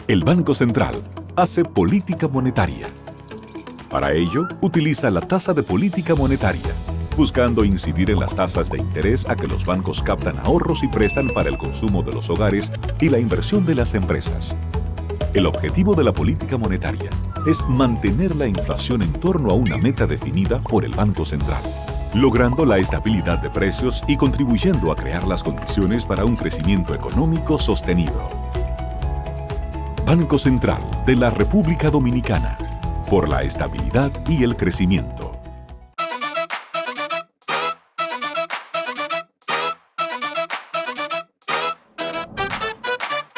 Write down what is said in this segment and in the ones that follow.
El Banco Central hace política monetaria. Para ello, utiliza la tasa de política monetaria, buscando incidir en las tasas de interés a que los bancos captan ahorros y prestan para el consumo de los hogares y la inversión de las empresas. El objetivo de la política monetaria es mantener la inflación en torno a una meta definida por el Banco Central, logrando la estabilidad de precios y contribuyendo a crear las condiciones para un crecimiento económico sostenido. Banco Central de la República Dominicana, por la estabilidad y el crecimiento.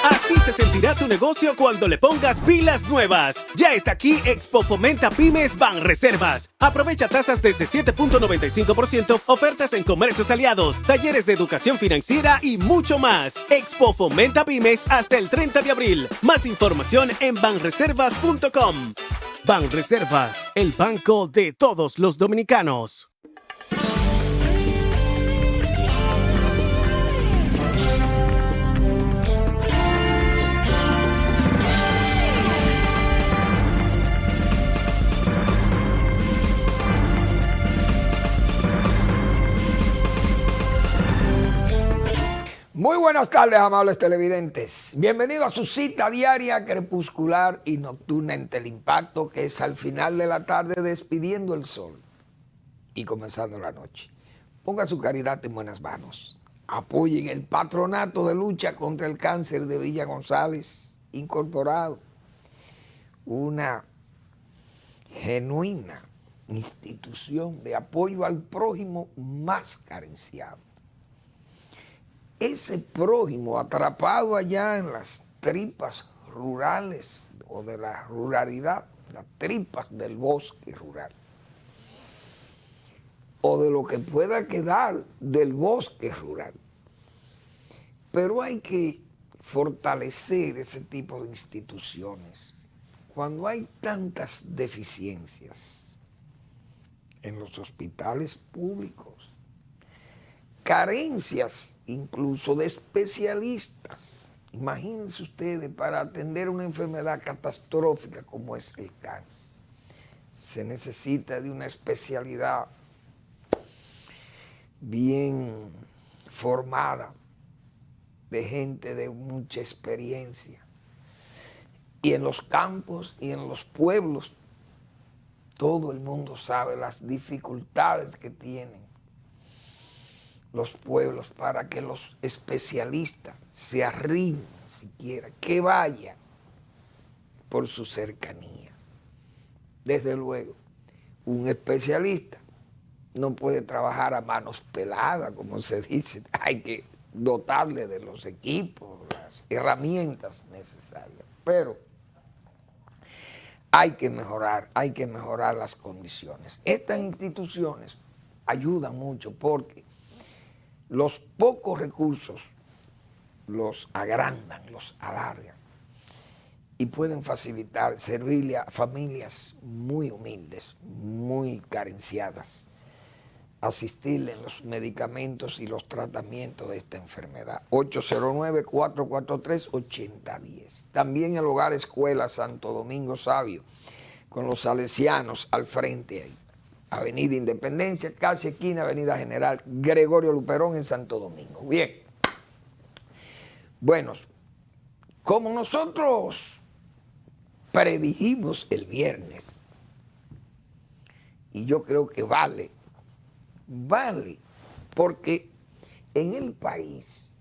Así se sentirá tu negocio cuando le pongas pilas nuevas. Ya está aquí Expo Fomenta Pymes Banreservas. Aprovecha tasas desde 7.95%, ofertas en comercios aliados, talleres de educación financiera y mucho más. Expo Fomenta Pymes hasta el 30 de abril. Más información en banreservas.com. Banreservas, el banco de todos los dominicanos. Muy buenas tardes, amables televidentes. Bienvenidos a su cita diaria, crepuscular y nocturna en Teleimpacto, que es al final de la tarde despidiendo el sol y comenzando la noche. Ponga su caridad en buenas manos. Apoyen el Patronato de Lucha contra el Cáncer de Villa González Incorporado, una genuina institución de apoyo al prójimo más carenciado. Ese prójimo atrapado allá en las tripas rurales o de la ruralidad, las tripas del bosque rural, o de lo que pueda quedar del bosque rural. Pero hay que fortalecer ese tipo de instituciones cuando hay tantas deficiencias en los hospitales públicos, carencias incluso de especialistas. Imagínense ustedes, para atender una enfermedad catastrófica como es el cáncer, se necesita de una especialidad bien formada, de gente de mucha experiencia. Y en los campos y en los pueblos, todo el mundo sabe las dificultades que tienen los pueblos para que los especialistas se arrimen siquiera, que vayan por su cercanía. Desde luego, un especialista no puede trabajar a manos peladas, como se dice. Hay que dotarle de los equipos, las herramientas necesarias. Pero hay que mejorar las condiciones. Estas instituciones ayudan mucho porque los pocos recursos los agrandan, los alargan y pueden facilitar, servirle a familias muy humildes, muy carenciadas, asistirle en los medicamentos y los tratamientos de esta enfermedad. 809-443-8010. También el Hogar Escuela Santo Domingo Sabio, con los salesianos al frente ahí. Avenida Independencia, casi esquina Avenida General Gregorio Luperón en Santo Domingo. Bien. Bueno, como nosotros predijimos el viernes, y yo creo que vale, porque en el país,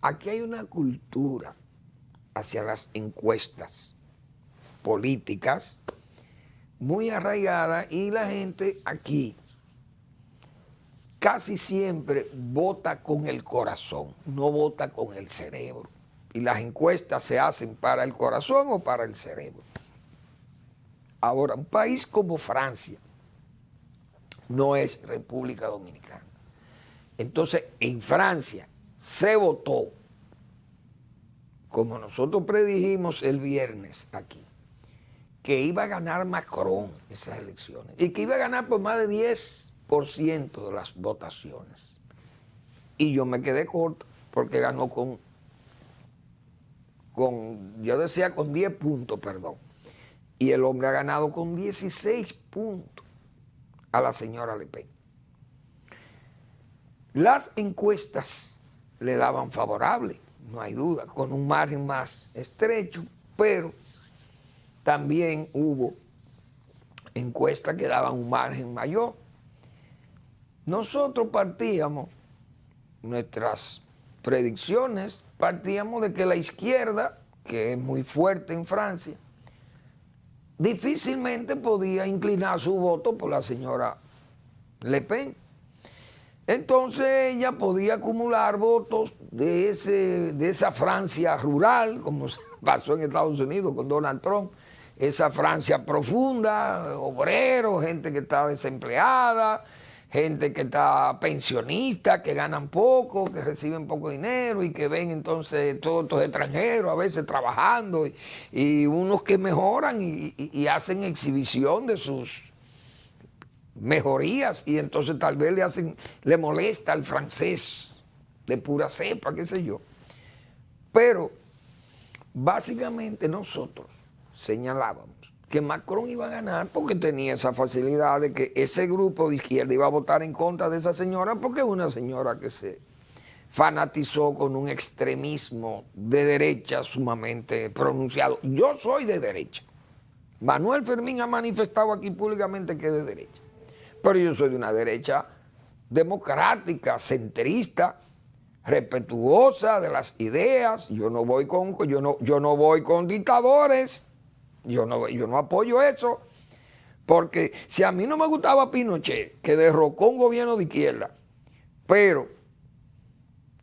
aquí hay una cultura hacia las encuestas políticas muy arraigada y la gente aquí casi siempre vota con el corazón, no vota con el cerebro. Y las encuestas se hacen para el corazón o para el cerebro. Ahora, un país como Francia no es República Dominicana. Entonces, en Francia se votó, como nosotros predijimos el viernes aquí, que iba a ganar Macron esas elecciones y que iba a ganar por más de 10% de las votaciones. Y yo me quedé corto porque ganó con yo decía con 10 puntos, perdón. Y el hombre ha ganado con 16 puntos a la señora Le Pen. Las encuestas le daban favorable, no hay duda, con un margen más estrecho, pero también hubo encuestas que daban un margen mayor. Nosotros partíamos, nuestras predicciones, partíamos de que la izquierda, que es muy fuerte en Francia, difícilmente podía inclinar su voto por la señora Le Pen. Entonces ella podía acumular votos de esa Francia rural, como pasó en Estados Unidos con Donald Trump, esa Francia profunda, obreros, gente que está desempleada, gente que está pensionista, que ganan poco, que reciben poco dinero y que ven entonces todos estos extranjeros a veces trabajando y unos que mejoran y hacen exhibición de sus mejorías y entonces tal vez le molesta al francés de pura cepa, qué sé yo. Pero básicamente nosotros señalábamos que Macron iba a ganar porque tenía esa facilidad de que ese grupo de izquierda iba a votar en contra de esa señora porque es una señora que se fanatizó con un extremismo de derecha sumamente pronunciado. Yo soy de derecha. Manuel Fermín ha manifestado aquí públicamente que es de derecha. Pero yo soy de una derecha democrática, centrista, respetuosa de las ideas. Yo no voy con dictadores. Yo no apoyo eso. Porque si a mí no me gustaba Pinochet, que derrocó un gobierno de izquierda, pero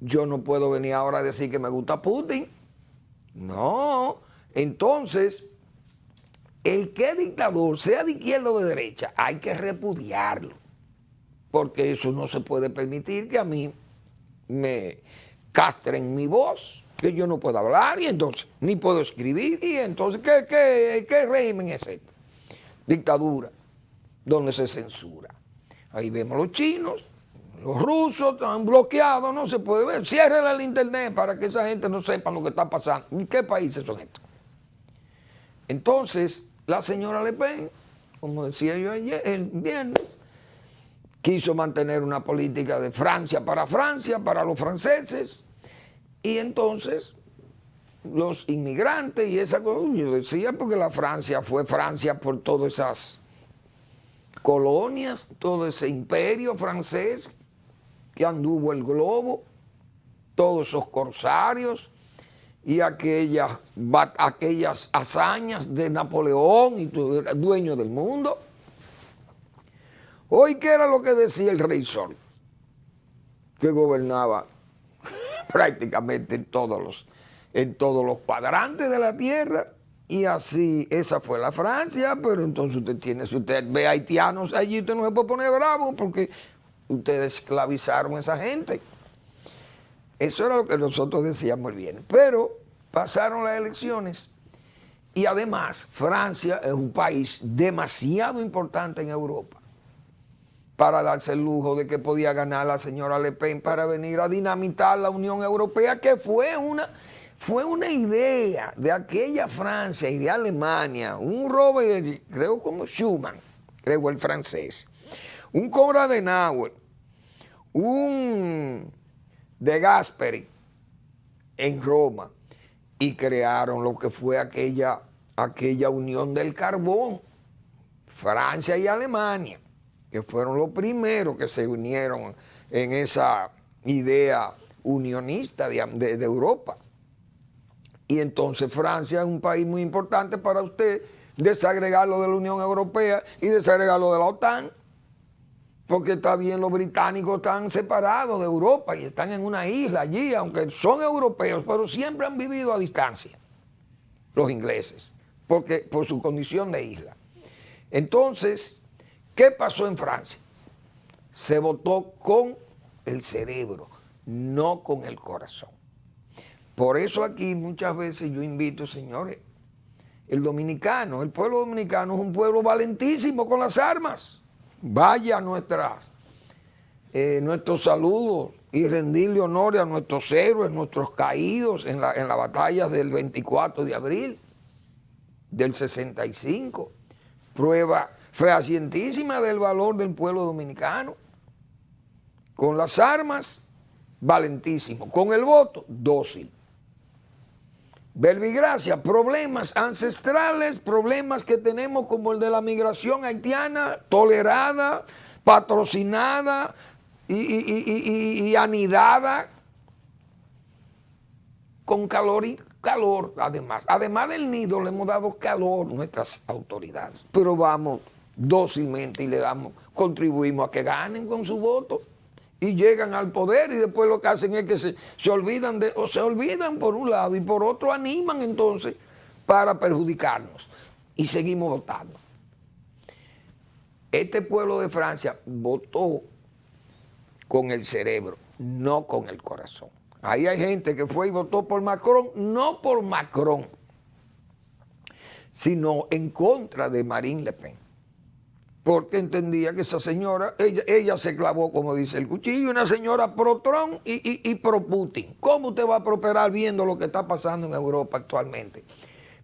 yo no puedo venir ahora a decir que me gusta Putin. No. Entonces, el que es dictador, sea de izquierda o de derecha, hay que repudiarlo. Porque eso no se puede permitir que a mí me castren mi voz, que yo no puedo hablar y entonces ni puedo escribir. Y entonces, ¿qué régimen es este? Dictadura, donde se censura. Ahí vemos los chinos, los rusos están bloqueados, no se puede ver. Ciérrele el internet para que esa gente no sepa lo que está pasando. ¿En qué países son estos? Entonces, la señora Le Pen, como decía yo ayer, el viernes, quiso mantener una política de Francia, para los franceses, y entonces los inmigrantes y esa cosa, yo decía, porque la Francia fue Francia por todas esas colonias, todo ese imperio francés que anduvo el globo, todos esos corsarios, y aquellas hazañas de Napoleón y dueño del mundo. Hoy, ¿qué era lo que decía el Rey Sol? Que gobernaba prácticamente en todos los cuadrantes de la tierra. Y así, esa fue la Francia, pero entonces si usted ve haitianos allí, usted no se puede poner bravo porque ustedes esclavizaron a esa gente. Eso era lo que nosotros decíamos bien. Pero pasaron las elecciones y además Francia es un país demasiado importante en Europa para darse el lujo de que podía ganar la señora Le Pen para venir a dinamitar la Unión Europea, que fue una idea de aquella Francia y de Alemania, un Robert, creo como Schuman, creo el francés, un Konrad Adenauer, un De Gasperi en Roma, y crearon lo que fue aquella unión del carbón, Francia y Alemania, que fueron los primeros que se unieron en esa idea unionista de Europa. Y entonces Francia es un país muy importante para usted desagregarlo de la Unión Europea y desagregarlo de la OTAN, porque está bien, los británicos están separados de Europa y están en una isla allí, aunque son europeos, pero siempre han vivido a distancia, los ingleses, por su condición de isla. Entonces, ¿qué pasó en Francia? Se votó con el cerebro, no con el corazón. Por eso aquí muchas veces yo invito, señores, el pueblo dominicano es un pueblo valentísimo con las armas. Vaya a nuestras nuestros saludos y rendirle honor a nuestros héroes, nuestros caídos en la batalla del 24 de abril del 65. Prueba fehacientísima del valor del pueblo dominicano. Con las armas, valentísimo. Con el voto, dócil. Verbigracia, problemas ancestrales, problemas que tenemos como el de la migración haitiana, tolerada, patrocinada y anidada con calor y calor, además. Además del nido, le hemos dado calor a nuestras autoridades. Pero vamos dócilmente y le damos, contribuimos a que ganen con su voto y llegan al poder, y después lo que hacen es que se olvidan por un lado y por otro animan entonces para perjudicarnos y seguimos votando. Este pueblo de Francia votó con el cerebro, no con el corazón. Ahí hay gente que fue y votó por Macron, no por Macron, sino en contra de Marine Le Pen, porque entendía que esa señora, ella se clavó, como dice el cuchillo, una señora pro Trump y pro Putin. ¿Cómo usted va a prosperar viendo lo que está pasando en Europa actualmente?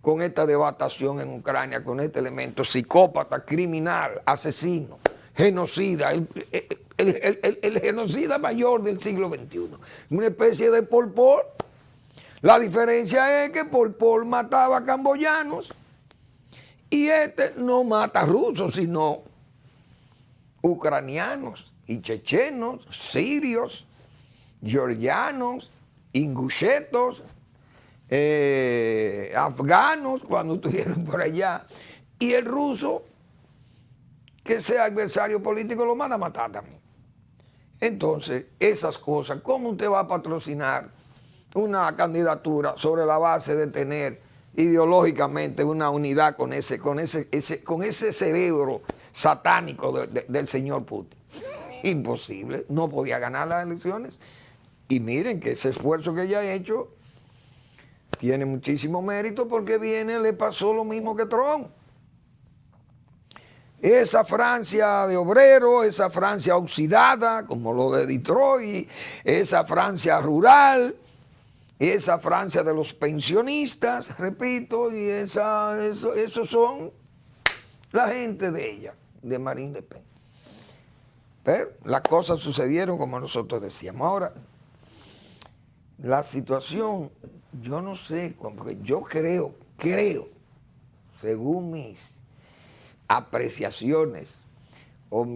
Con esta devastación en Ucrania, con este elemento psicópata, criminal, asesino, genocida, el genocida mayor del siglo XXI. Una especie de Pol Pot. La diferencia es que Pol Pot mataba a camboyanos y este no mata rusos, sino ucranianos y chechenos, sirios, georgianos, ingushetos, afganos cuando estuvieron por allá, y el ruso que sea adversario político lo manda a matar también. Entonces, esas cosas, ¿cómo usted va a patrocinar una candidatura sobre la base de tener ideológicamente una unidad con ese cerebro satánico del señor Putin? Imposible, no podía ganar las elecciones. Y miren que ese esfuerzo que ella ha hecho tiene muchísimo mérito, porque le pasó lo mismo que Trump. Esa Francia de obreros, esa Francia oxidada, como lo de Detroit, esa Francia rural, esa Francia de los pensionistas, repito, y esos son la gente de ella, de Marine Le Pen. Pero las cosas sucedieron como nosotros decíamos. Ahora, la situación, yo no sé, porque yo creo, según mis apreciaciones o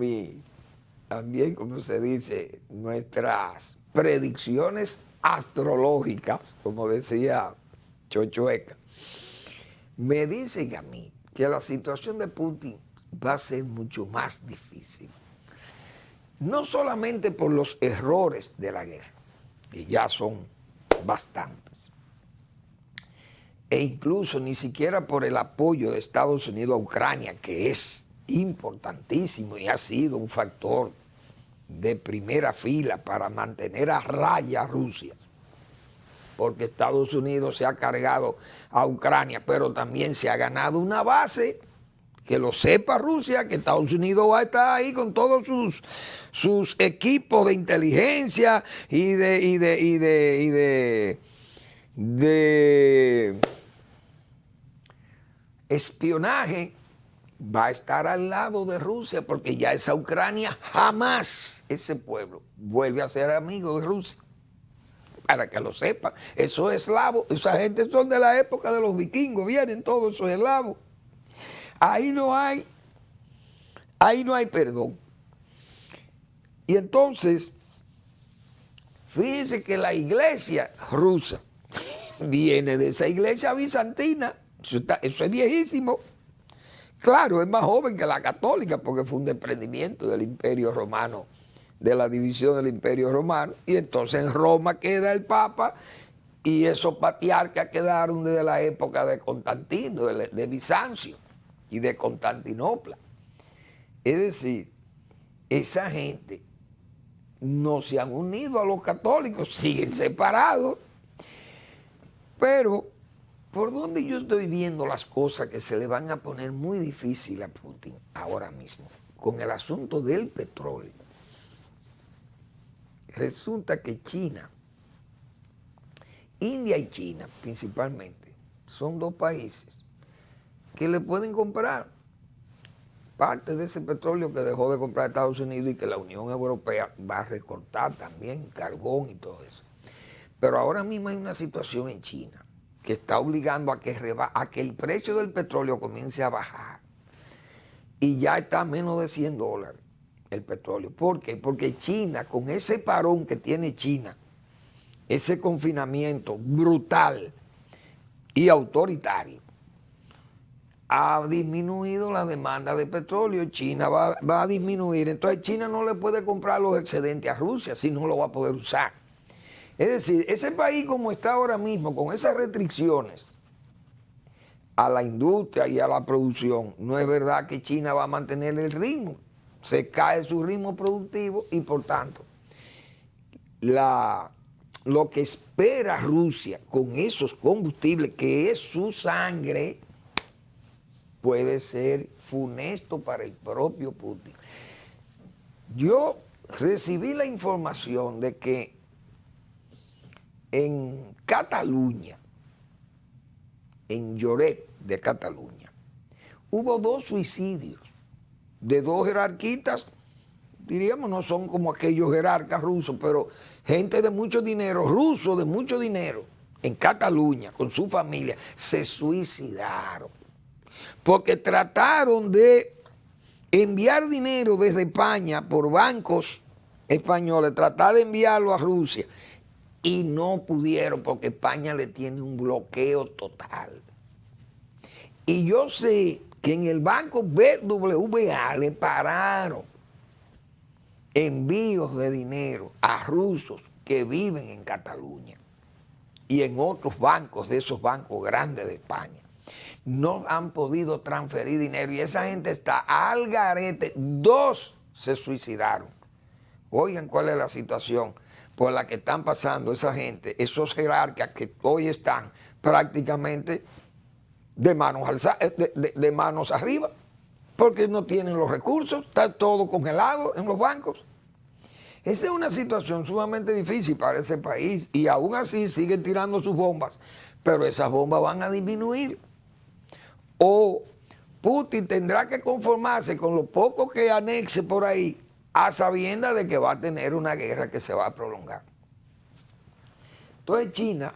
también, como se dice, nuestras predicciones astrológicas, como decía Chochoeca, me dicen a mí que la situación de Putin va a ser mucho más difícil. No solamente por los errores de la guerra, que ya son bastantes, e incluso ni siquiera por el apoyo de Estados Unidos a Ucrania, que es importantísimo y ha sido un factor de primera fila para mantener a raya a Rusia, porque Estados Unidos se ha cargado a Ucrania, pero también se ha ganado una base, que lo sepa Rusia, que Estados Unidos va a estar ahí con todos sus equipos de inteligencia y de espionaje, va a estar al lado de Rusia, porque ya esa Ucrania jamás, ese pueblo, vuelve a ser amigo de Rusia. Para que lo sepan, esos eslavos, esa gente son de la época de los vikingos, vienen todos esos eslavos. Ahí no hay perdón. Y entonces, fíjense que la iglesia rusa viene de esa iglesia bizantina, eso es viejísimo. Claro, es más joven que la católica, porque fue un desprendimiento del Imperio Romano, de la división del Imperio Romano, y entonces en Roma queda el Papa, y esos patriarcas quedaron desde la época de Constantino, de Bizancio y de Constantinopla. Es decir, esa gente no se han unido a los católicos, siguen separados, pero por donde yo estoy viendo las cosas que se le van a poner muy difícil a Putin ahora mismo, con el asunto del petróleo, resulta que China, India y China principalmente, son dos países que le pueden comprar parte de ese petróleo que dejó de comprar Estados Unidos y que la Unión Europea va a recortar también, carbón y todo eso. Pero ahora mismo hay una situación en China que está obligando a que el precio del petróleo comience a bajar. Y ya está a menos de $100 el petróleo. ¿Por qué? Porque China, con ese parón que tiene China, ese confinamiento brutal y autoritario, ha disminuido la demanda de petróleo. China va a disminuir. Entonces China no le puede comprar los excedentes a Rusia, si no lo va a poder usar. Es decir, ese país como está ahora mismo, con esas restricciones a la industria y a la producción, no es verdad que China va a mantener el ritmo. Se cae su ritmo productivo y por tanto, lo que espera Rusia con esos combustibles, que es su sangre, puede ser funesto para el propio Putin. Yo recibí la información de que en Cataluña, en Lloret de Cataluña, hubo 2 suicidios de 2 jerarquitas, diríamos, no son como aquellos jerarcas rusos, pero gente de mucho dinero, rusos de mucho dinero, en Cataluña, con su familia, se suicidaron. Porque trataron de enviar dinero desde España por bancos españoles, tratar de enviarlo a Rusia, y no pudieron porque España le tiene un bloqueo total. Y yo sé que en el banco BBVA le pararon envíos de dinero a rusos que viven en Cataluña y en otros bancos, de esos bancos grandes de España. No han podido transferir dinero y esa gente está al garete. 2 se suicidaron. Oigan cuál es la situación por la que están pasando esa gente, esos jerarcas que hoy están prácticamente de manos arriba, porque no tienen los recursos, está todo congelado en los bancos. Esa es una situación sumamente difícil para ese país y aún así siguen tirando sus bombas, pero esas bombas van a disminuir. O Putin tendrá que conformarse con lo poco que anexe por ahí, a sabiendas de que va a tener una guerra que se va a prolongar. Entonces China,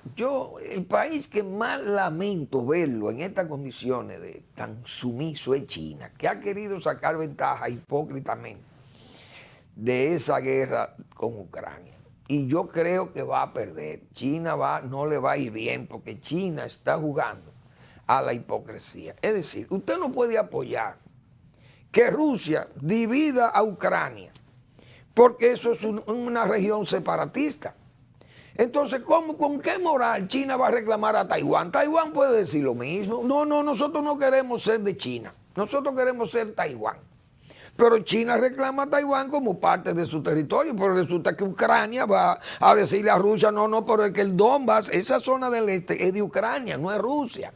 el país que más lamento verlo en estas condiciones de tan sumiso es China, que ha querido sacar ventaja hipócritamente de esa guerra con Ucrania. Y yo creo que va a perder. China no le va a ir bien porque China está jugando a la hipocresía. Es decir, usted no puede apoyar que Rusia divida a Ucrania, porque eso es una región separatista. Entonces, ¿con qué moral China va a reclamar a Taiwán? Taiwán puede decir lo mismo. No, nosotros no queremos ser de China, nosotros queremos ser Taiwán. Pero China reclama a Taiwán como parte de su territorio, pero resulta que Ucrania va a decirle a Rusia, no, pero es que el Donbass, esa zona del este, es de Ucrania, no es Rusia.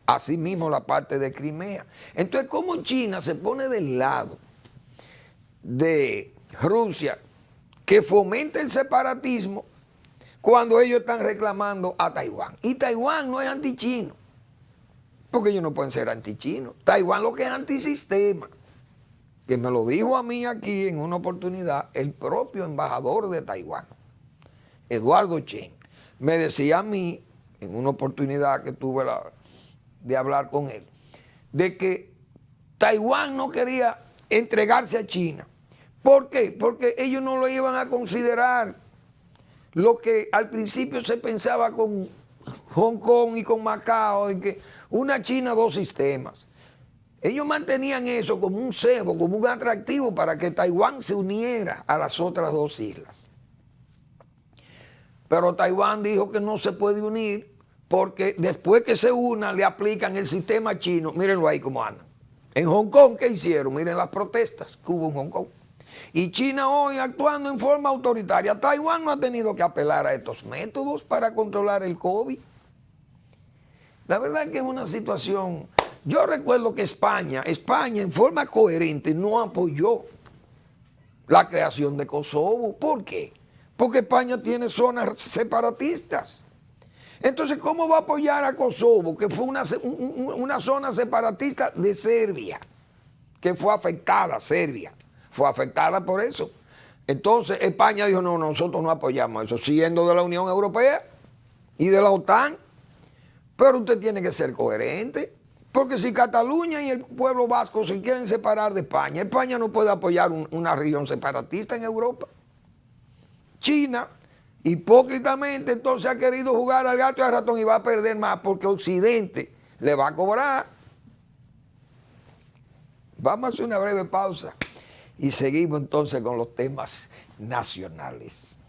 Asimismo la parte de Crimea. Entonces, ¿cómo China se pone del lado de Rusia, que fomenta el separatismo, cuando ellos están reclamando a Taiwán? Y Taiwán no es antichino, porque ellos no pueden ser antichinos. Taiwán lo que es antisistema, que me lo dijo a mí aquí en una oportunidad el propio embajador de Taiwán, Eduardo Chen. Me decía a mí, en una oportunidad que tuve de hablar con él, de que Taiwán no quería entregarse a China. ¿Por qué? Porque ellos no lo iban a considerar lo que al principio se pensaba con Hong Kong y con Macao, de que una China, 2 sistemas. Ellos mantenían eso como un cebo, como un atractivo para que Taiwán se uniera a las otras 2 islas. Pero Taiwán dijo que no se puede unir porque después que se una le aplican el sistema chino. Mírenlo ahí cómo andan. En Hong Kong, ¿qué hicieron? Miren las protestas que hubo en Hong Kong. Y China hoy actuando en forma autoritaria. Taiwán no ha tenido que apelar a estos métodos para controlar el COVID. La verdad es que es una situación. Yo recuerdo que España en forma coherente no apoyó la creación de Kosovo. ¿Por qué? Porque España tiene zonas separatistas. Entonces, ¿cómo va a apoyar a Kosovo, que fue una zona separatista de Serbia, que fue afectada, Serbia, fue afectada por eso? Entonces, España dijo, no, nosotros no apoyamos eso, siendo de la Unión Europea y de la OTAN. Pero usted tiene que ser coherente, porque si Cataluña y el pueblo vasco se quieren separar de España, España no puede apoyar una región separatista en Europa. China, hipócritamente, entonces ha querido jugar al gato y al ratón y va a perder más porque Occidente le va a cobrar. Vamos a hacer una breve pausa y seguimos entonces con los temas nacionales.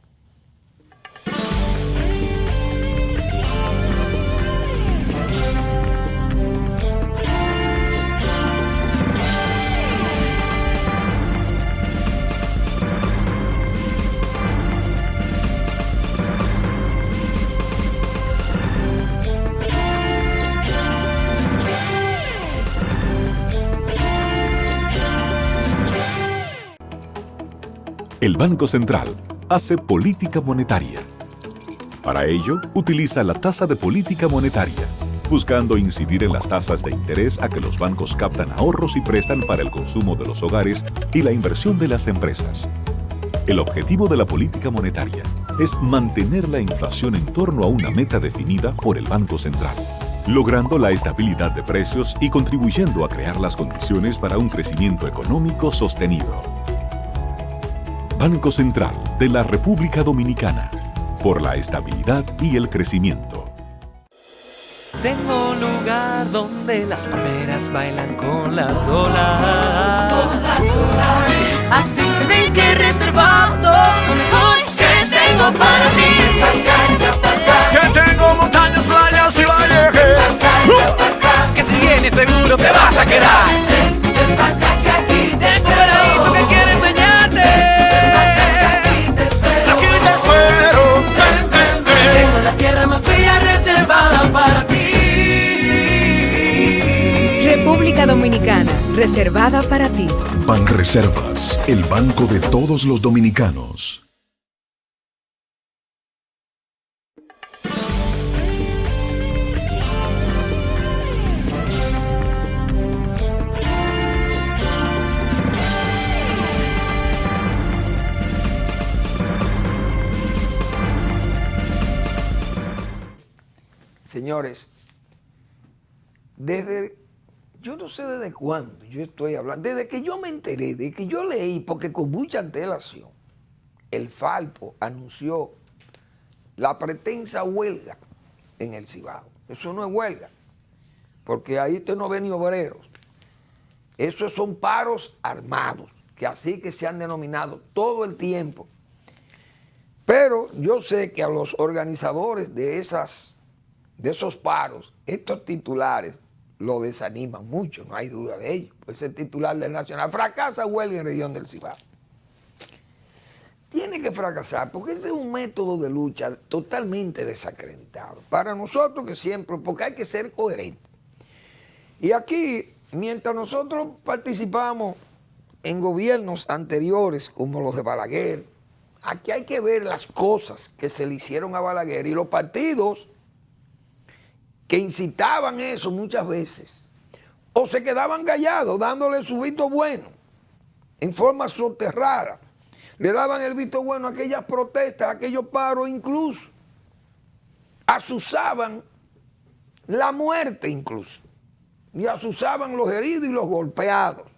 El Banco Central hace política monetaria. Para ello, utiliza la tasa de política monetaria, buscando incidir en las tasas de interés a que los bancos captan ahorros y prestan para el consumo de los hogares y la inversión de las empresas. El objetivo de la política monetaria es mantener la inflación en torno a una meta definida por el Banco Central, logrando la estabilidad de precios y contribuyendo a crear las condiciones para un crecimiento económico sostenido. Banco Central de la República Dominicana, por la estabilidad y el crecimiento. Tengo un lugar donde las palmeras bailan con las olas. Así que ven que reservado lo mejor que tengo para ti. Que tengo montañas, playas y valles. Que si vienes seguro te vas a quedar. Tengo un paraíso que quiero enseñarte. Aquí te espero. Tengo la tierra más fría reservada para ti. República Dominicana, reservada para ti. Banreservas, el banco de todos los dominicanos. Señores, yo no sé desde cuándo yo estoy hablando, desde que yo me enteré, de que yo leí, porque con mucha antelación, el Falpo anunció la pretensa huelga en el Cibao. Eso no es huelga, porque ahí usted no ve ni obreros. Esos son paros armados, que así que se han denominado todo el tiempo. Pero yo sé que a los organizadores de esos paros, estos titulares lo desaniman mucho, no hay duda de ello. Pues el titular del Nacional fracasa huelga en región del Cibao. Tiene que fracasar porque ese es un método de lucha totalmente desacreditado. Para nosotros que siempre, porque hay que ser coherentes. Y aquí, mientras nosotros participamos en gobiernos anteriores como los de Balaguer, aquí hay que ver las cosas que se le hicieron a Balaguer y los partidos que incitaban eso muchas veces, o se quedaban callados dándole su visto bueno, en forma soterrada. Le daban el visto bueno a aquellas protestas, a aquellos paros, incluso asusaban la muerte incluso, y asusaban los heridos y los golpeados,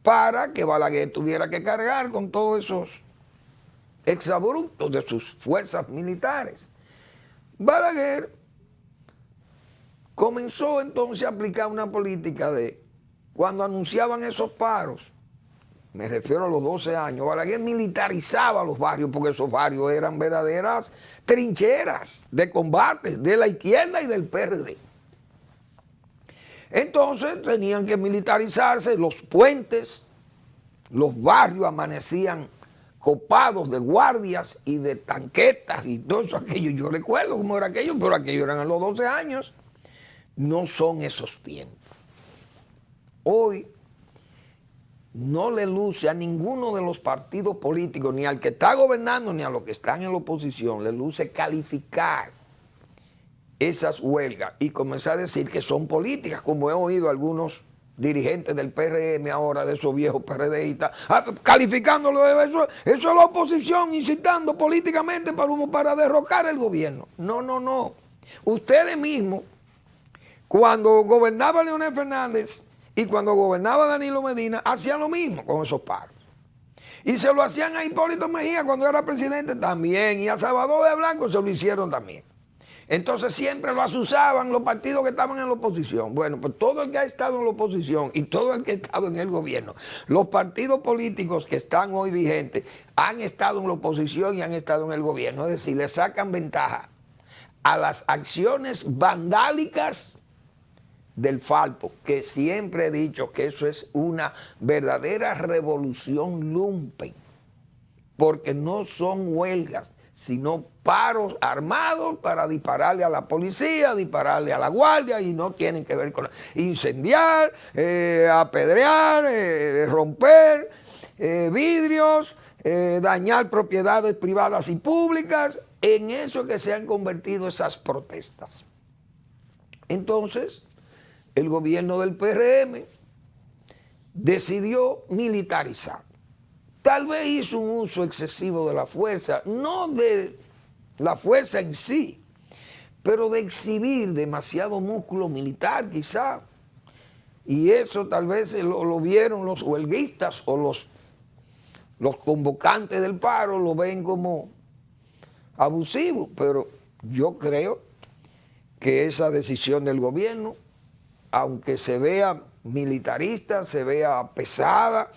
para que Balaguer tuviera que cargar con todos esos exabruptos de sus fuerzas militares. Balaguer comenzó entonces a aplicar una política de, cuando anunciaban esos paros, me refiero a los 12 años, Balaguer militarizaba los barrios, porque esos barrios eran verdaderas trincheras de combate de la izquierda y del PRD. Entonces tenían que militarizarse, los puentes, los barrios amanecían copados de guardias y de tanquetas y todo eso, aquello. Yo recuerdo cómo era aquello, pero aquello eran a los 12 años. No son esos tiempos. Hoy no le luce a ninguno de los partidos políticos, ni al que está gobernando, ni a los que están en la oposición, le luce calificar esas huelgas y comenzar a decir que son políticas, como he oído algunos dirigentes del PRM ahora, de esos viejos PRDistas, calificándolo de eso es la oposición incitando políticamente para derrocar el gobierno. No, no, no. Ustedes mismos, cuando gobernaba Leonel Fernández y cuando gobernaba Danilo Medina, hacían lo mismo con esos paros. Y se lo hacían a Hipólito Mejía cuando era presidente también, y a Salvador de Blanco se lo hicieron también. Entonces siempre lo asusaban los partidos que estaban en la oposición. Bueno, pues todo el que ha estado en la oposición y todo el que ha estado en el gobierno, los partidos políticos que están hoy vigentes han estado en la oposición y han estado en el gobierno. Es decir, le sacan ventaja a las acciones vandálicas del Falpo, que siempre he dicho que eso es una verdadera revolución lumpen, porque no son huelgas, sino paros armados para dispararle a la policía, dispararle a la guardia, y no tienen que ver con incendiar, apedrear, romper vidrios, dañar propiedades privadas y públicas. En eso que se han convertido esas protestas. Entonces, el gobierno del PRM decidió militarizar. Tal vez hizo un uso excesivo de la fuerza, no de la fuerza en sí, pero de exhibir demasiado músculo militar quizá. Y eso tal vez lo vieron los huelguistas o los convocantes del paro, lo ven como abusivo, pero yo creo que esa decisión del gobierno, aunque se vea militarista, se vea pesada,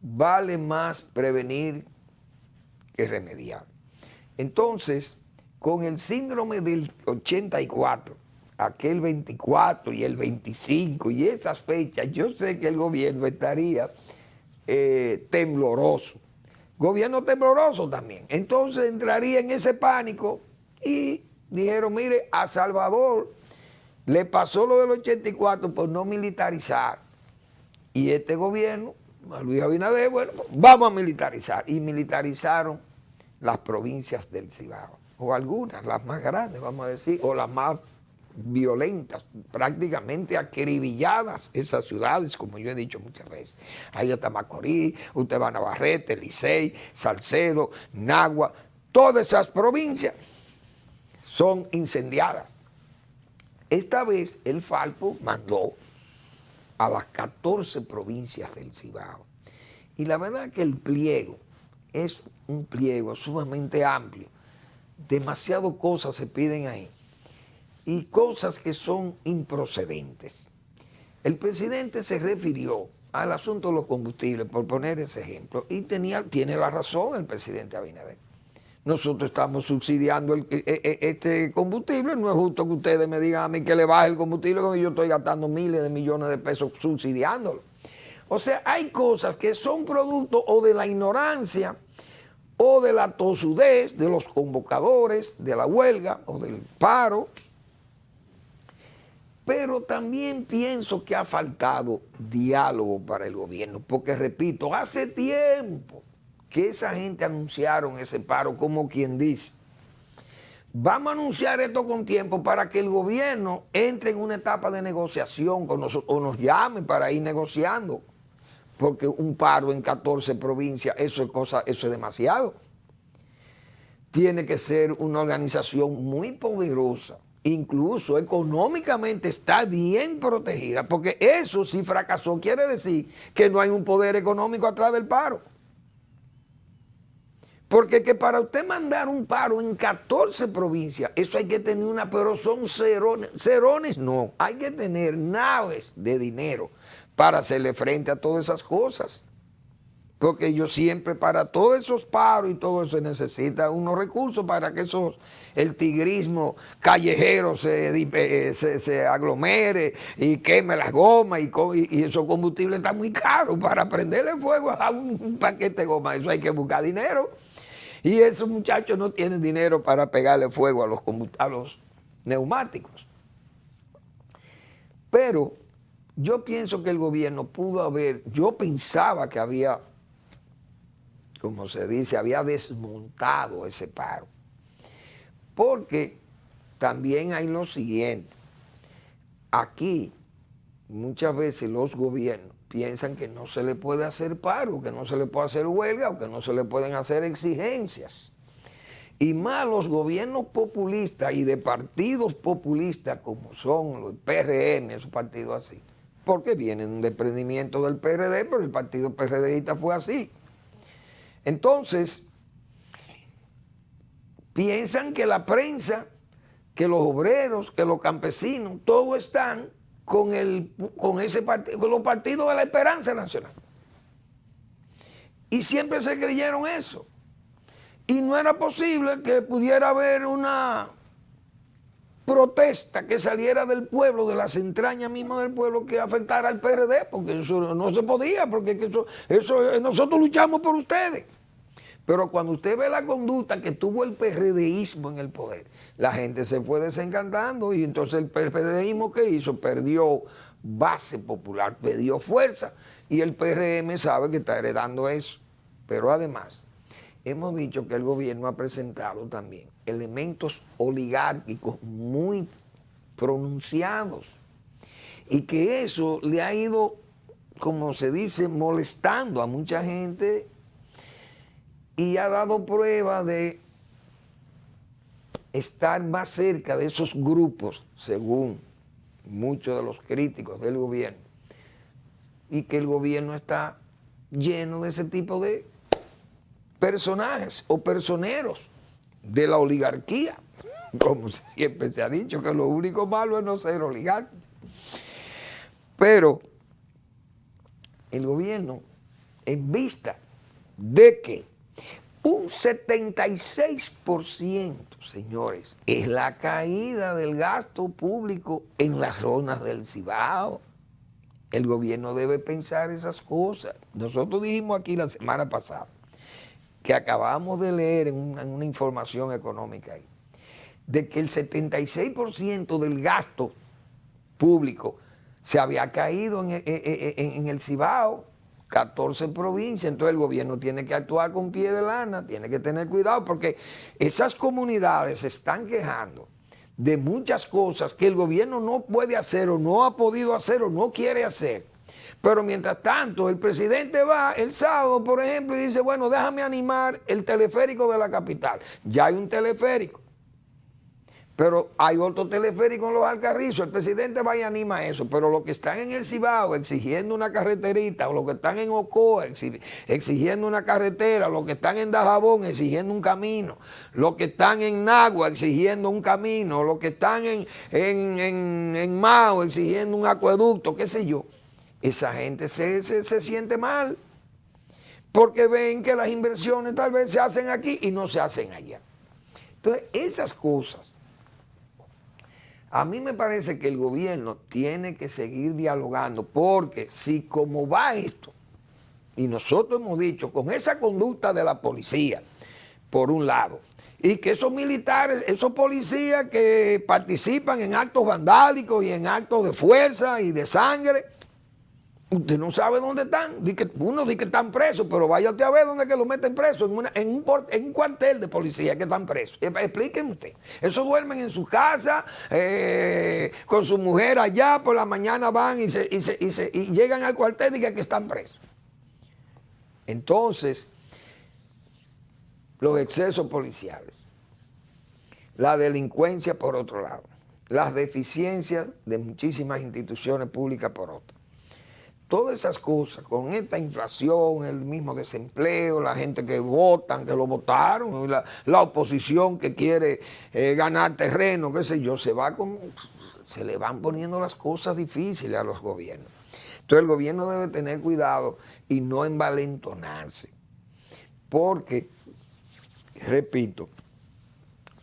vale más prevenir que remediar. Entonces, con el síndrome del 84, aquel 24 y el 25 y esas fechas, yo sé que el gobierno estaría tembloroso. Gobierno tembloroso también. Entonces entraría en ese pánico y dijeron, mire, a Salvador le pasó lo del 84 por no militarizar. Y este gobierno, a Luis Abinader, bueno, pues vamos a militarizar. Y militarizaron las provincias del Cibao. O algunas, las más grandes, vamos a decir, o las más violentas, prácticamente acribilladas esas ciudades, como yo he dicho muchas veces. Ahí está Macorís, usted va a Navarrete, Licey, Salcedo, Nagua, todas esas provincias son incendiadas. Esta vez el Falpo mandó a las 14 provincias del Cibao. Y la verdad que el pliego es un pliego sumamente amplio. Demasiadas cosas se piden ahí. Y cosas que son improcedentes. El presidente se refirió al asunto de los combustibles, por poner ese ejemplo, y tiene la razón el presidente Abinader. Nosotros estamos subsidiando este combustible, no es justo que ustedes me digan a mí que le baje el combustible cuando yo estoy gastando miles de millones de pesos subsidiándolo. O sea, hay cosas que son producto o de la ignorancia o de la tosudez de los convocadores de la huelga o del paro. Pero también pienso que ha faltado diálogo para el gobierno, porque repito, hace tiempo que esa gente anunciaron ese paro como quien dice, vamos a anunciar esto con tiempo para que el gobierno entre en una etapa de negociación con nosotros, o nos llame para ir negociando, porque un paro en 14 provincias, eso es demasiado. Tiene que ser una organización muy poderosa, incluso económicamente está bien protegida, porque eso si fracasó quiere decir que no hay un poder económico atrás del paro. Porque que para usted mandar un paro en 14 provincias, eso hay que tener pero son cerones no, hay que tener naves de dinero para hacerle frente a todas esas cosas. Porque yo siempre, para todos esos paros y todo eso, se necesita unos recursos para que el tigrismo callejero se aglomere y queme las gomas y esos combustibles están muy caros. Para prenderle fuego a un paquete de goma, eso hay que buscar dinero. Y esos muchachos no tienen dinero para pegarle fuego a los neumáticos. Pero Yo pienso que el gobierno pudo haber, yo pensaba que había, como se dice, había desmontado ese paro. Porque también hay lo siguiente, aquí muchas veces los gobiernos piensan que no se le puede hacer paro, que no se le puede hacer huelga o que no se le pueden hacer exigencias. Y más los gobiernos populistas y de partidos populistas como son los PRM, esos partidos así, porque vienen un desprendimiento del PRD, pero el partido PRDista fue así. Entonces, piensan que la prensa, que los obreros, que los campesinos, todos están con ese partido, con los partidos de la Esperanza Nacional. Y siempre se creyeron eso. Y no era posible que pudiera haber una protesta que saliera del pueblo, de las entrañas mismas del pueblo, que afectara al PRD, porque eso no se podía, porque eso nosotros luchamos por ustedes. Pero cuando usted ve la conducta que tuvo el PRDismo en el poder, la gente se fue desencantando y entonces el PRDismo que hizo perdió base popular, perdió fuerza y el PRM sabe que está heredando eso. Pero además, hemos dicho que el gobierno ha presentado también elementos oligárquicos muy pronunciados y que eso le ha ido, como se dice, molestando a mucha gente y ha dado prueba de estar más cerca de esos grupos, según muchos de los críticos del gobierno, y que el gobierno está lleno de ese tipo de personajes o personeros de la oligarquía, como siempre se ha dicho que lo único malo es no ser oligarca. Pero el gobierno, en vista de que un 76%, señores, es la caída del gasto público en las zonas del Cibao, el gobierno debe pensar esas cosas. Nosotros dijimos aquí la semana pasada que acabamos de leer en una información económica ahí, de que el 76% del gasto público se había caído en el Cibao, 14 provincias, entonces el gobierno tiene que actuar con pie de lana, tiene que tener cuidado, porque esas comunidades se están quejando de muchas cosas que el gobierno no puede hacer o no ha podido hacer o no quiere hacer. Pero mientras tanto, el presidente va el sábado, por ejemplo, y dice, bueno, déjame animar el teleférico de la capital. Ya hay un teleférico, pero hay otro teleférico en los Alcarrizos. El presidente va y anima eso, pero los que están en el Cibao exigiendo una carreterita, o los que están en Ocoa exigiendo una carretera, los que están en Dajabón exigiendo un camino, los que están en Nagua exigiendo un camino, los que están en Mao exigiendo un acueducto, qué sé yo. Esa gente se siente mal porque ven que las inversiones tal vez se hacen aquí y no se hacen allá. Entonces, esas cosas, a mí me parece que el gobierno tiene que seguir dialogando, porque si como va esto, y nosotros hemos dicho, con esa conducta de la policía, por un lado, y que esos militares, esos policías que participan en actos vandálicos y en actos de fuerza y de sangre, usted no sabe dónde están. Uno dice que están presos, pero vaya usted a ver dónde que lo meten presos, en un cuartel de policía que están presos. Explíqueme usted. Esos duermen en su casa, con su mujer allá, por la mañana van y llegan al cuartel y dicen que están presos. Entonces, los excesos policiales, la delincuencia por otro lado, las deficiencias de muchísimas instituciones públicas por otro. Todas esas cosas, con esta inflación, el mismo desempleo, la gente que votan, que lo votaron, la oposición que quiere ganar terreno, qué sé yo, se le van poniendo las cosas difíciles a los gobiernos. Entonces el gobierno debe tener cuidado y no envalentonarse, porque, repito,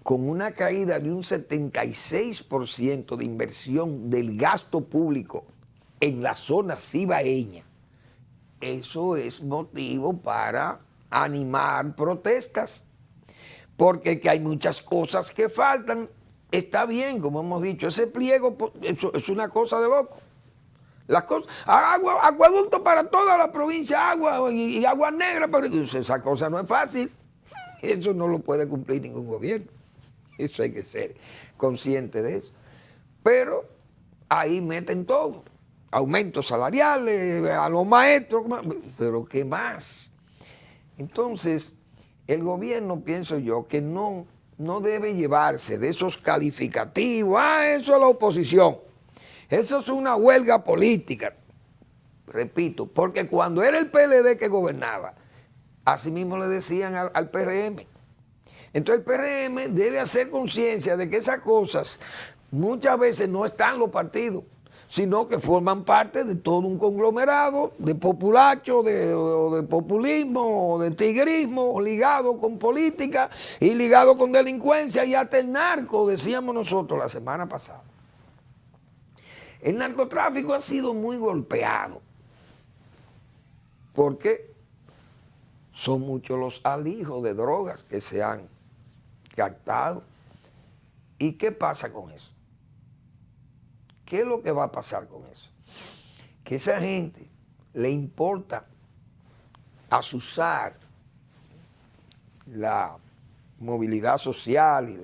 con una caída de un 76% de inversión del gasto público en la zona cibaeña, eso es motivo para animar protestas, porque que hay muchas cosas que faltan. Está bien, como hemos dicho, ese pliego, eso es una cosa de loco. Las cosas, acueducto para toda la provincia, agua y agua negra, pero esa cosa no es fácil. Eso no lo puede cumplir ningún gobierno. Eso hay que ser consciente de eso. Pero ahí meten todo. Aumentos salariales, a los maestros, pero ¿qué más? Entonces, el gobierno, pienso yo, que no debe llevarse de esos calificativos. Eso es la oposición. Eso es una huelga política. Repito, porque cuando era el PLD que gobernaba, así mismo le decían al PRM. Entonces el PRM debe hacer conciencia de que esas cosas muchas veces no están los partidos, sino que forman parte de todo un conglomerado de populacho, de populismo, o de tigrismo, ligado con política y ligado con delincuencia y hasta el narco, decíamos nosotros la semana pasada. El narcotráfico ha sido muy golpeado porque son muchos los alijos de drogas que se han captado. ¿Y qué pasa con eso? ¿Qué es lo que va a pasar con eso? Que a esa gente le importa azuzar la movilidad social y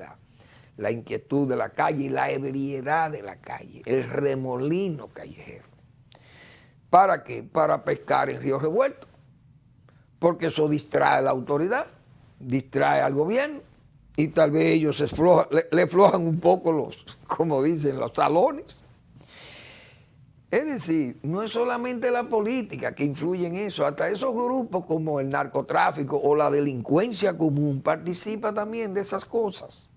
la inquietud de la calle y la ebriedad de la calle, el remolino callejero. ¿Para qué? Para pescar en río revuelto, porque eso distrae a la autoridad, distrae al gobierno y tal vez ellos le aflojan un poco como dicen, los talones. Es decir, no es solamente la política que influye en eso, hasta esos grupos como el narcotráfico o la delincuencia común participa también de esas cosas.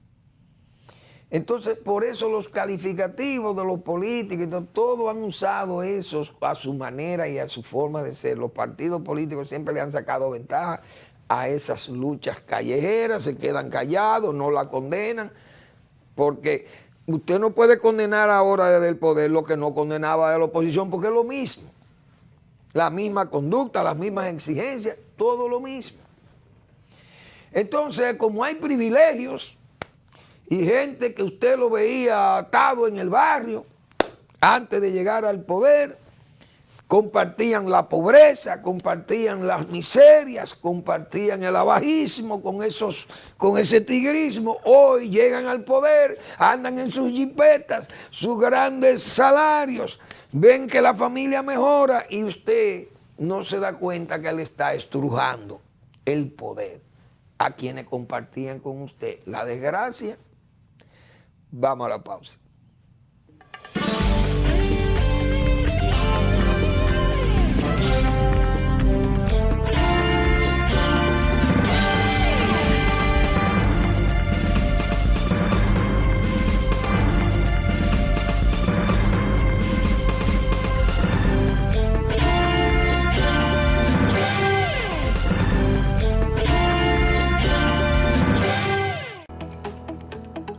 Entonces, por eso los calificativos de los políticos, todos han usado eso a su manera y a su forma de ser. Los partidos políticos siempre le han sacado ventaja a esas luchas callejeras, se quedan callados, no la condenan, porque usted no puede condenar ahora desde el poder lo que no condenaba de la oposición, porque es lo mismo. La misma conducta, las mismas exigencias, todo lo mismo. Entonces, como hay privilegios y gente que usted lo veía atado en el barrio antes de llegar al poder, compartían la pobreza, compartían las miserias, compartían el abajismo con ese tigrismo. Hoy llegan al poder, andan en sus jipetas, sus grandes salarios, ven que la familia mejora y usted no se da cuenta que le está estrujando el poder a quienes compartían con usted la desgracia. Vamos a la pausa.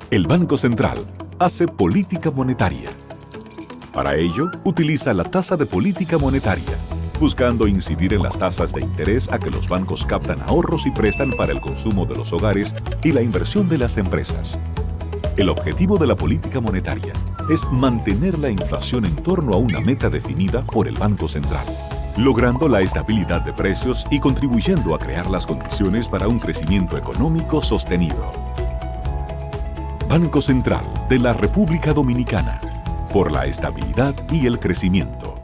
El Banco Central hace política monetaria. Para ello, utiliza la tasa de política monetaria, buscando incidir en las tasas de interés a que los bancos captan ahorros y prestan para el consumo de los hogares y la inversión de las empresas. El objetivo de la política monetaria es mantener la inflación en torno a una meta definida por el Banco Central, logrando la estabilidad de precios y contribuyendo a crear las condiciones para un crecimiento económico sostenido. Banco Central de la República Dominicana, por la estabilidad y el crecimiento.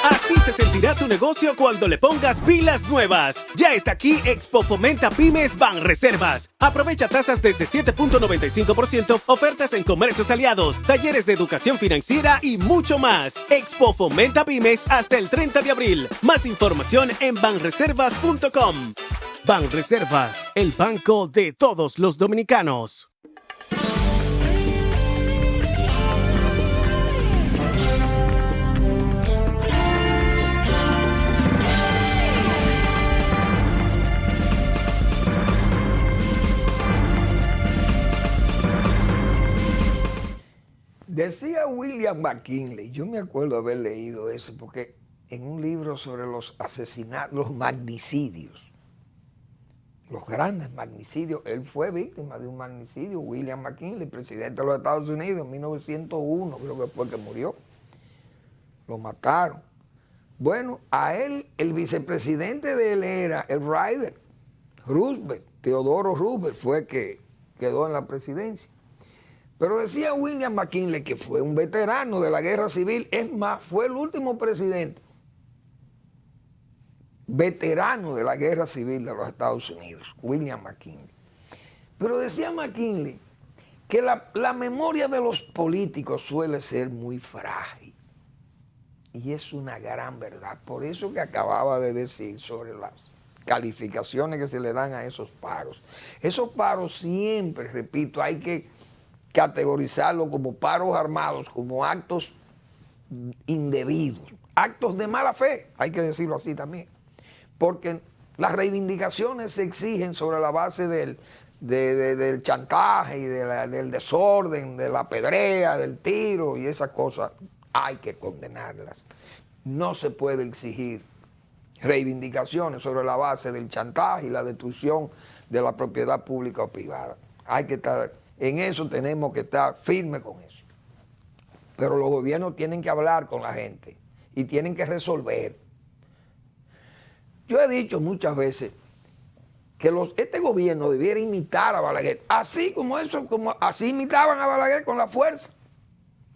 Así se sentirá tu negocio cuando le pongas pilas nuevas. Ya está aquí Expo Fomenta Pymes Banreservas. Aprovecha tasas desde 7.95%, ofertas en comercios aliados, talleres de educación financiera y mucho más. Expo Fomenta Pymes hasta el 30 de abril. Más información en banreservas.com. Banreservas, el banco de todos los dominicanos. Decía William McKinley, yo me acuerdo haber leído eso, porque en un libro sobre los asesinatos, los magnicidios, los grandes magnicidios. Él fue víctima de un magnicidio, William McKinley, presidente de los Estados Unidos en 1901, creo que fue que murió. Lo mataron. Bueno, a él, el vicepresidente de él era el Ryder, Roosevelt, Teodoro Roosevelt, fue que quedó en la presidencia. Pero decía William McKinley, que fue un veterano de la guerra civil, es más, fue el último presidente veterano de la guerra civil de los Estados Unidos, William McKinley. Pero decía McKinley que la memoria de los políticos suele ser muy frágil. Y es una gran verdad. Por eso que acababa de decir sobre las calificaciones que se le dan a esos paros. Esos paros siempre, repito, hay que categorizarlos como paros armados, como actos indebidos, actos de mala fe, hay que decirlo así también. Porque las reivindicaciones se exigen sobre la base del chantaje y del desorden, de la pedrea, del tiro y esas cosas, hay que condenarlas. No se puede exigir reivindicaciones sobre la base del chantaje y la destrucción de la propiedad pública o privada. Hay que estar, en eso tenemos que estar firmes con eso. Pero los gobiernos tienen que hablar con la gente y tienen que resolver. Yo he dicho muchas veces que este gobierno debiera imitar a Balaguer, así como así imitaban a Balaguer con la fuerza.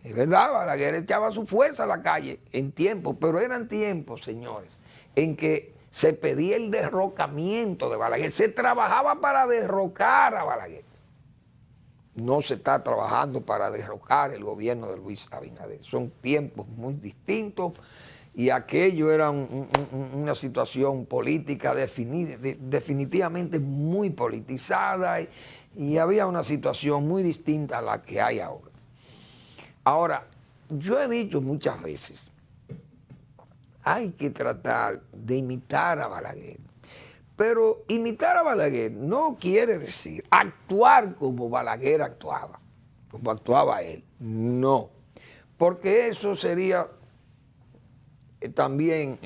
Es verdad, Balaguer echaba su fuerza a la calle en tiempos, pero eran tiempos, señores, en que se pedía el derrocamiento de Balaguer, se trabajaba para derrocar a Balaguer. No se está trabajando para derrocar el gobierno de Luis Abinader. Son tiempos muy distintos. Y aquello era una situación política definitivamente muy politizada y había una situación muy distinta a la que hay ahora. Ahora, yo he dicho muchas veces, hay que tratar de imitar a Balaguer, pero imitar a Balaguer no quiere decir actuar como Balaguer actuaba, como actuaba él, no, porque eso sería también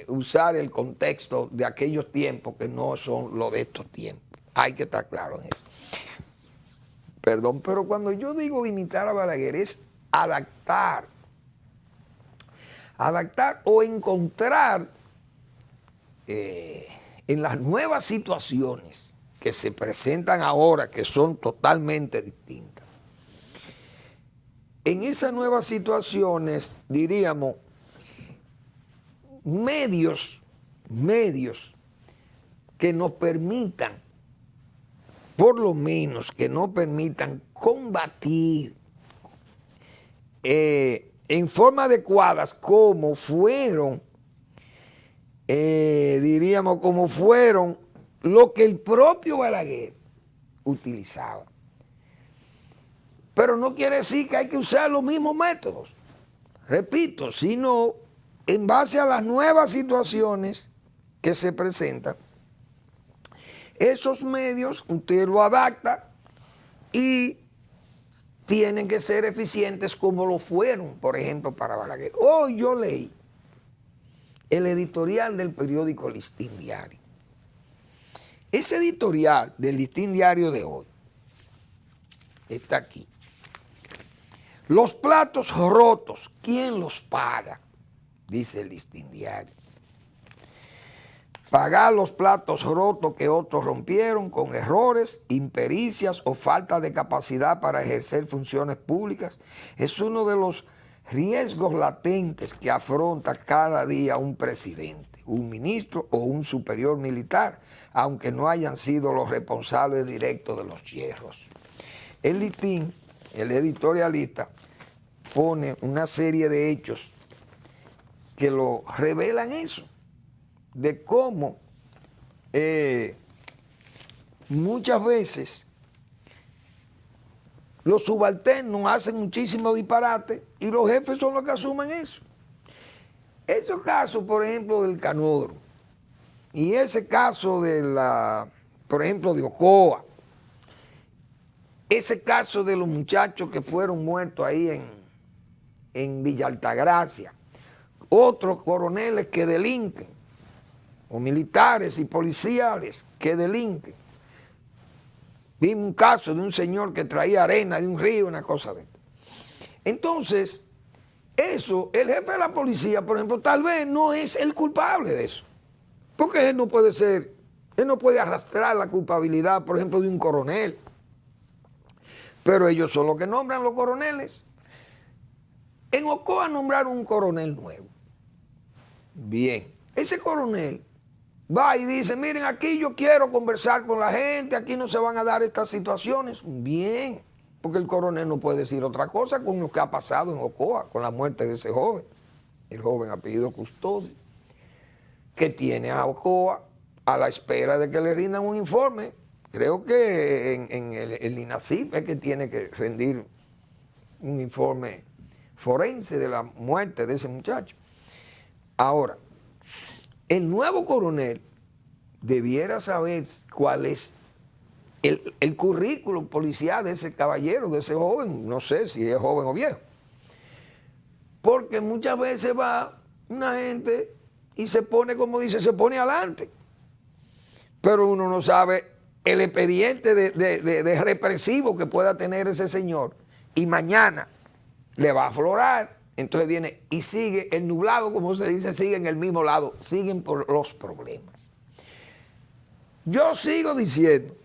usar el contexto de aquellos tiempos que no son los de estos tiempos. Hay que estar claro en eso. Perdón, pero cuando yo digo imitar a Balaguer es adaptar o encontrar en las nuevas situaciones que se presentan ahora, que son totalmente distintas. En esas nuevas situaciones, diríamos, medios que nos permitan, por lo menos que nos permitan combatir en forma adecuada como fueron, diríamos, como fueron lo que el propio Balaguer utilizaba. Pero no quiere decir que hay que usar los mismos métodos, repito, sino en base a las nuevas situaciones que se presentan, esos medios usted lo adapta y tienen que ser eficientes como lo fueron, por ejemplo, para Balaguer. Hoy yo leí el editorial del periódico Listín Diario. Ese editorial del Listín Diario de hoy está aquí. Los platos rotos, ¿quién los paga? Dice el Listín Diario. Pagar los platos rotos que otros rompieron con errores, impericias o falta de capacidad para ejercer funciones públicas es uno de los riesgos latentes que afronta cada día un presidente, un ministro o un superior militar, aunque no hayan sido los responsables directos de los hierros. El Listín, el editorialista, pone una serie de hechos que lo revelan eso, de cómo muchas veces los subalternos hacen muchísimos disparates y los jefes son los que asumen eso. Esos casos, por ejemplo, del Canódromo y ese caso por ejemplo, de Ocoa, ese caso de los muchachos que fueron muertos ahí en Villa Altagracia, otros coroneles que delinquen, o militares y policiales que delinquen. Vimos un caso de un señor que traía arena de un río, una cosa de esto. Entonces, eso, el jefe de la policía, por ejemplo, tal vez no es el culpable de eso. Porque él no puede ser, él no puede arrastrar la culpabilidad, por ejemplo, de un coronel. Pero ellos son los que nombran los coroneles. En Ocoa nombraron un coronel nuevo. Bien, ese coronel va y dice, miren, aquí yo quiero conversar con la gente, aquí no se van a dar estas situaciones. Bien, porque el coronel no puede decir otra cosa con lo que ha pasado en Ocoa, con la muerte de ese joven, el joven apellido Custodio, que tiene a Ocoa a la espera de que le rindan un informe. Creo que en el INACIF es que tiene que rendir un informe forense de la muerte de ese muchacho. Ahora, el nuevo coronel debiera saber cuál es el currículum policial de ese caballero, de ese joven, no sé si es joven o viejo. Porque muchas veces va una gente y se pone, como dice, se pone adelante. Pero uno no sabe el expediente de represivo que pueda tener ese señor. Y mañana le va a aflorar. Entonces viene y sigue el nublado, como se dice, sigue en el mismo lado. Siguen por los problemas. Yo sigo diciendo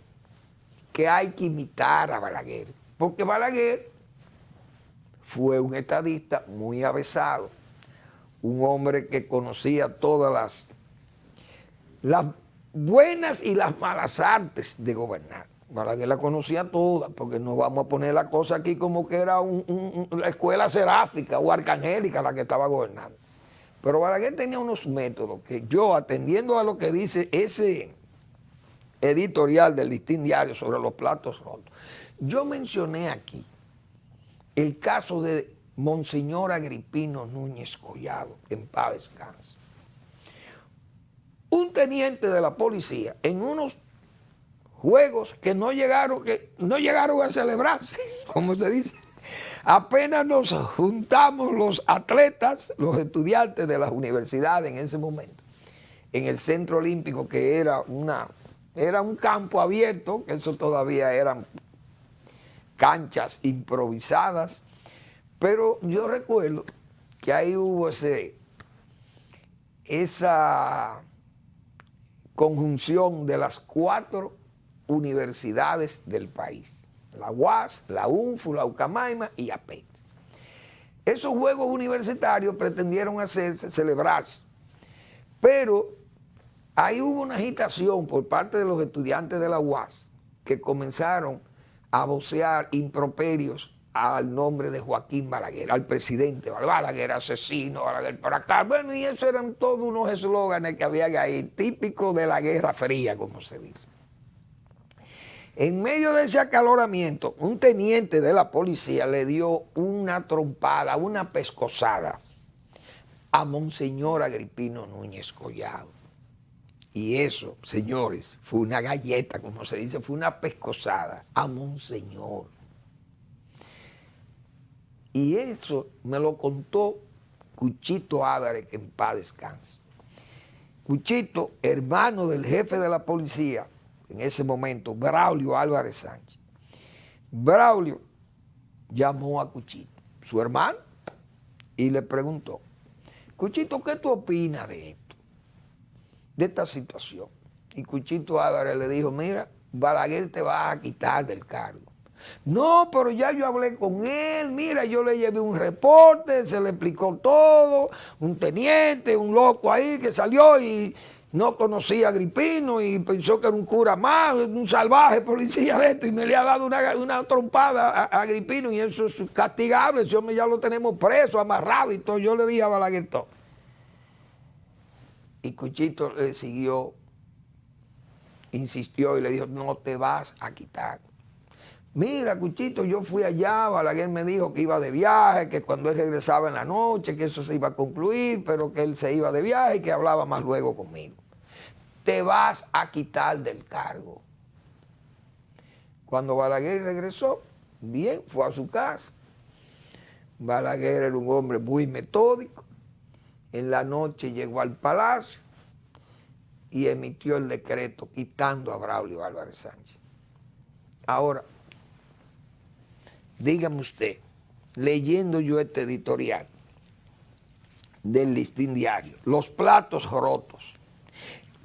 que hay que imitar a Balaguer. Porque Balaguer fue un estadista muy avesado. Un hombre que conocía todas las buenas y las malas artes de gobernar. Balaguer la conocía todas, porque no vamos a poner la cosa aquí como que era la escuela seráfica o arcangélica la que estaba gobernando. Pero Balaguer tenía unos métodos que yo, atendiendo a lo que dice ese editorial del Listín Diario sobre los platos rotos, yo mencioné aquí el caso de Monseñor Agripino Núñez Collado, en paz descanse. Un teniente de la policía en unos juegos que no llegaron a celebrarse, como se dice. Apenas nos juntamos los atletas, los estudiantes de las universidades en ese momento, en el Centro Olímpico, que era un campo abierto, que eso todavía eran canchas improvisadas, pero yo recuerdo que ahí hubo esa conjunción de las 4 universidades del país, la UAS, la UNFU, la Ucamaima y APET. Esos juegos universitarios pretendieron celebrarse, pero ahí hubo una agitación por parte de los estudiantes de la UAS que comenzaron a vocear improperios al nombre de Joaquín Balaguer, al presidente Balaguer asesino, Balaguer por acá. Bueno, y eso eran todos unos eslóganes que había ahí, típicos de la Guerra Fría, como se dice. En medio de ese acaloramiento, un teniente de la policía le dio una trompada, una pescozada a Monseñor Agripino Núñez Collado. Y eso, señores, fue una galleta, como se dice, fue una pescozada a Monseñor. Y eso me lo contó Cuchito Álvarez, que en paz descanse. Cuchito, hermano del jefe de la policía, en ese momento, Braulio Álvarez Sánchez. Braulio llamó a Cuchito, su hermano, y le preguntó, Cuchito, ¿qué tú opinas de esto? De esta situación. Y Cuchito Álvarez le dijo, mira, Balaguer te va a quitar del cargo. No, pero ya yo hablé con él, mira, yo le llevé un reporte, se le explicó todo, un teniente, un loco ahí que salió y no conocía a Agripino y pensó que era un cura más, un salvaje policía de esto, y me le ha dado una trompada a Agripino, y eso es castigable, ese hombre ya lo tenemos preso, amarrado y todo. Yo le dije a Balaguer todo. Y Cuchito le siguió, insistió y le dijo, no te vas a quitar. Mira, Cuchito, yo fui allá, Balaguer me dijo que iba de viaje, que cuando él regresaba en la noche, que eso se iba a concluir, pero que él se iba de viaje y que hablaba más luego conmigo. Te vas a quitar del cargo. Cuando Balaguer regresó, bien, fue a su casa. Balaguer era un hombre muy metódico. En la noche llegó al palacio y emitió el decreto quitando a Braulio Álvarez Sánchez. Ahora, dígame usted, leyendo yo este editorial del Listín Diario, los platos rotos.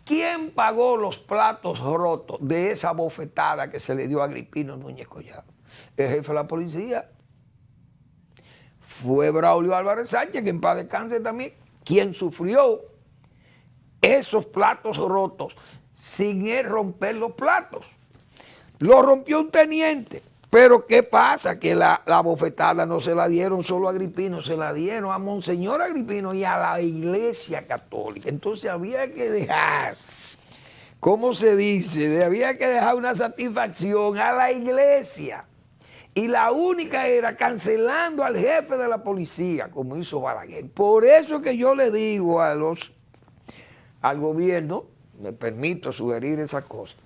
¿Quién pagó los platos rotos de esa bofetada que se le dio a Agripino Núñez Collado? El jefe de la policía. Fue Braulio Álvarez Sánchez, que en paz descanse también, quien sufrió esos platos rotos sin él romper los platos. Lo rompió un teniente. Pero ¿qué pasa? Que la bofetada no se la dieron solo a Agripino, se la dieron a Monseñor Agripino y a la Iglesia Católica. Entonces había que dejar, ¿cómo se dice? Había que dejar una satisfacción a la Iglesia. Y la única era cancelando al jefe de la policía, como hizo Balaguer. Por eso que yo le digo al gobierno, me permito sugerir esas cosas,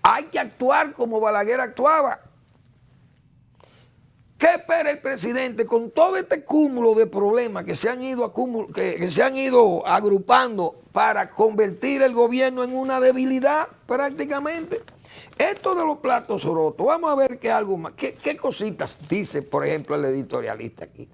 hay que actuar como Balaguer actuaba. ¿Qué espera el presidente con todo este cúmulo de problemas que se han ido, que se han ido agrupando para convertir el gobierno en una debilidad prácticamente? Esto de los platos rotos, vamos a ver qué algo más, qué cositas dice, por ejemplo, el editorialista aquí.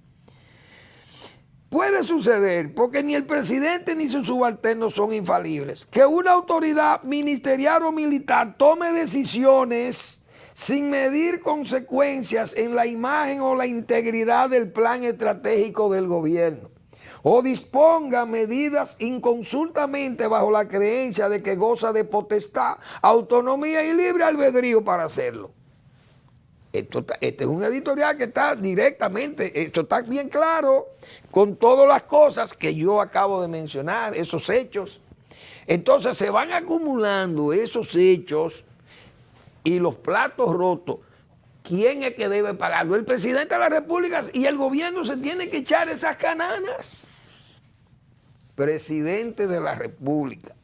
Puede suceder, porque ni el presidente ni sus subalternos son infalibles, que una autoridad ministerial o militar tome decisiones sin medir consecuencias en la imagen o la integridad del plan estratégico del gobierno, o disponga medidas inconsultamente bajo la creencia de que goza de potestad, autonomía y libre albedrío para hacerlo. Este es un editorial que está directamente, esto está bien claro, con todas las cosas que yo acabo de mencionar, esos hechos. Entonces se van acumulando esos hechos y los platos rotos. ¿Quién es que debe pagarlo? El presidente de la República, y el gobierno se tiene que echar esas cananas. Presidente de la República,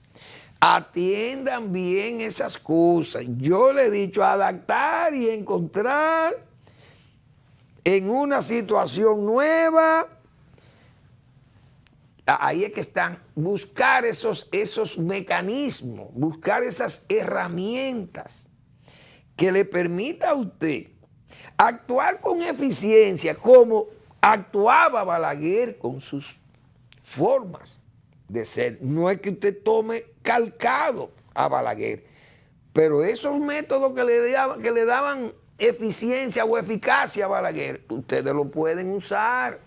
atiendan bien esas cosas. Yo le he dicho adaptar y encontrar en una situación nueva. Ahí es que están, buscar esos mecanismos, buscar esas herramientas que le permita a usted actuar con eficiencia como actuaba Balaguer con sus formas de ser. No es que usted tome calcado a Balaguer, pero esos métodos que le daban eficiencia o eficacia a Balaguer, ustedes lo pueden usar.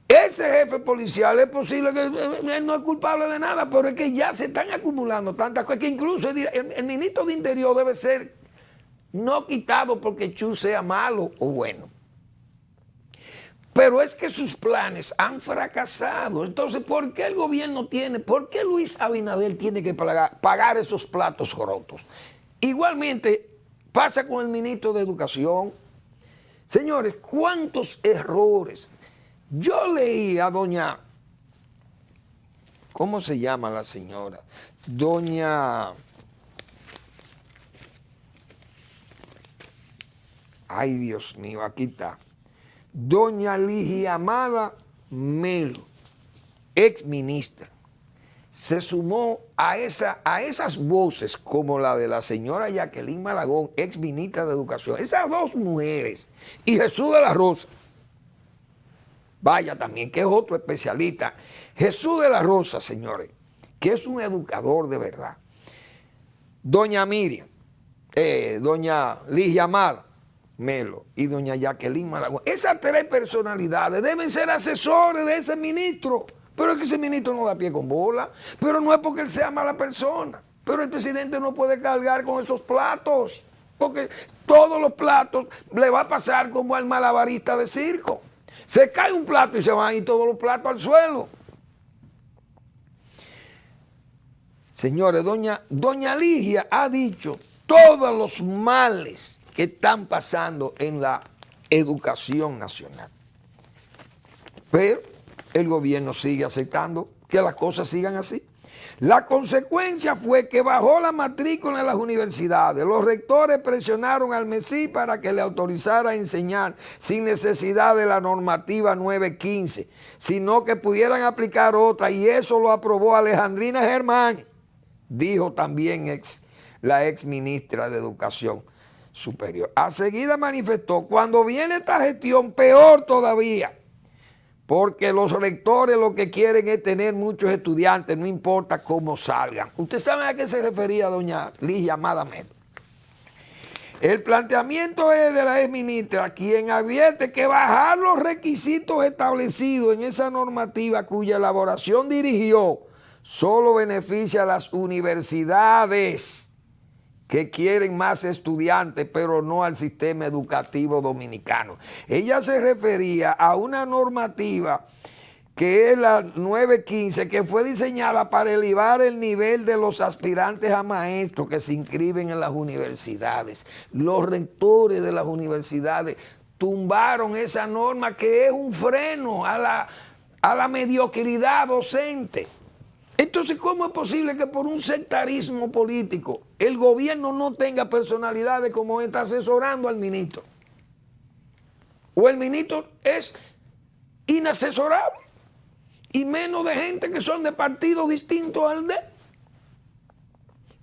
Ese jefe policial es posible que él no es culpable de nada, pero es que ya se están acumulando tantas cosas que incluso el ministro de Interior debe ser no quitado porque Chu sea malo o bueno. Pero es que sus planes han fracasado. Entonces, ¿por qué el gobierno por qué Luis Abinader tiene que pagar esos platos rotos? Igualmente pasa con el ministro de Educación. Señores, ¿cuántos errores? Yo leí a doña, ¿cómo se llama la señora? Doña, ay Dios mío, aquí está. Doña Ligia Amada Melo, ex ministra, se sumó a esas voces como la de la señora Jacqueline Malagón, ex ministra de Educación. Esas dos mujeres y Jesús de la Rosa, vaya también, que es otro especialista. Jesús de la Rosa, señores, que es un educador de verdad. Doña Miriam, doña Ligia Amada Melo y doña Jacqueline Malagón. Esas tres personalidades deben ser asesores de ese ministro. Pero es que ese ministro no da pie con bola. Pero no es porque él sea mala persona. Pero el presidente no puede cargar con esos platos. Porque todos los platos le va a pasar como al malabarista de circo. Se cae un plato y se van a ir todos los platos al suelo. Señores, doña Ligia ha dicho todos los males que están pasando en la educación nacional. Pero el gobierno sigue aceptando que las cosas sigan así. La consecuencia fue que bajó la matrícula en las universidades. Los rectores presionaron al MESI para que le autorizara a enseñar sin necesidad de la normativa 915, sino que pudieran aplicar otra, y eso lo aprobó Alejandrina Germán, dijo también la ex ministra de Educación Superior. A seguida manifestó: cuando viene esta gestión, peor todavía, porque los rectores lo que quieren es tener muchos estudiantes, no importa cómo salgan. ¿Usted sabe a qué se refería doña Ligia Amada Melo? El planteamiento es de la exministra, quien advierte que bajar los requisitos establecidos en esa normativa cuya elaboración dirigió solo beneficia a las universidades que quieren más estudiantes, pero no al sistema educativo dominicano. Ella se refería a una normativa que es la 915, que fue diseñada para elevar el nivel de los aspirantes a maestros que se inscriben en las universidades. Los rectores de las universidades tumbaron esa norma, que es un freno a la mediocridad docente. Entonces, ¿cómo es posible que por un sectarismo político el gobierno no tenga personalidades como está asesorando al ministro? O el ministro es inasesorable, y menos de gente que son de partidos distintos al de él.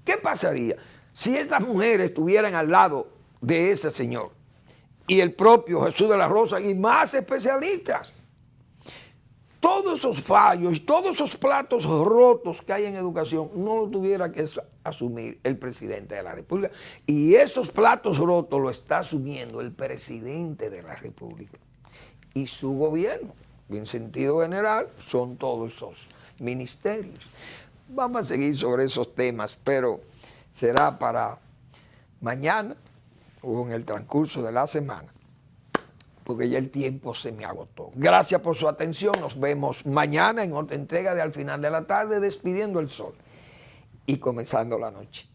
¿Qué pasaría si estas mujeres estuvieran al lado de ese señor y el propio Jesús de la Rosa y más especialistas? Todos esos fallos, todos esos platos rotos que hay en educación no lo tuviera que asumir el presidente de la República. Y esos platos rotos lo está asumiendo el presidente de la República y su gobierno. En sentido general, son todos esos ministerios. Vamos a seguir sobre esos temas, pero será para mañana o en el transcurso de la semana, porque ya el tiempo se me agotó. Gracias por su atención. Nos vemos mañana en otra entrega de Al Final de la Tarde, despidiendo el sol y comenzando la noche.